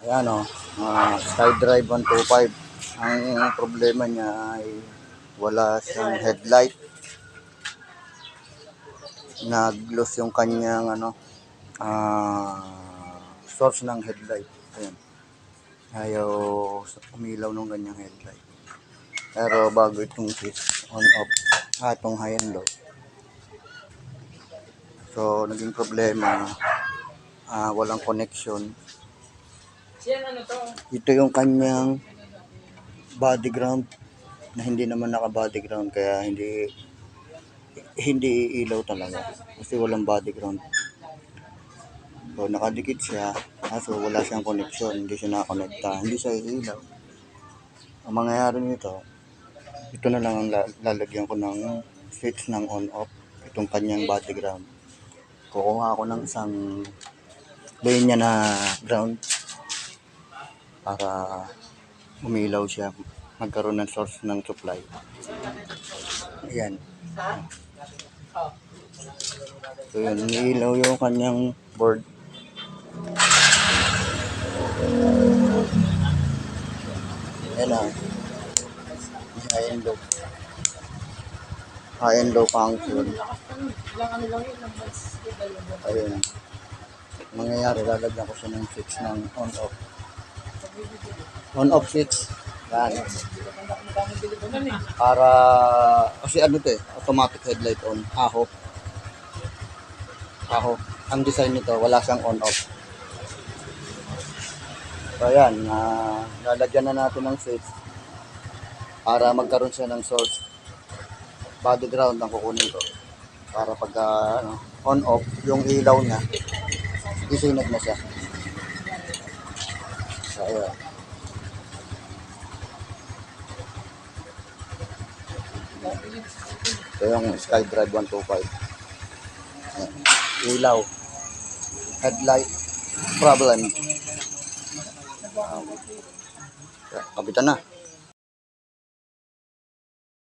Ayan o, SkyDrive 125. Ang problema niya ay wala siyang headlight. Nag-loss yung kanyang source ng headlight. Ayan. Ayaw umilaw ng kanyang headlight. Pero bago itong switch on off, itong high and low. So naging problema, walang connection. Ito yung kanyang body ground na hindi naman naka body ground, kaya hindi iilaw talaga kasi walang body ground. So nakadikit siya, kaso wala siyang connection, hindi siya nakakonekta, hindi siya iilaw. Ang mangyayari nito, ito na lang ang lalagyan ko ng switch ng on off, itong kanyang body ground. Kukuha ako ng isang linya na ground para umilaw siya, magkaroon ng source ng supply. Ayan. So yun, umiilaw yung kanyang board. Ayan na. High and low. High and low function. Ayun. Mangyayari, lalagyan ko siya ng switch ng on off. On off switch. Yan. Para, kasi automatic headlight on. Aho. Ang design nito, wala siyang on off. So yan, lalagyan na natin ng switch para magkaroon siya ng source. Body ground ang kukunin ko. Para pagka on off, yung ilaw niya, isinag na siya. So ayan. Ito yung SkyDrive 125. Ayan. Ilaw. Headlight problem. Kabitan na.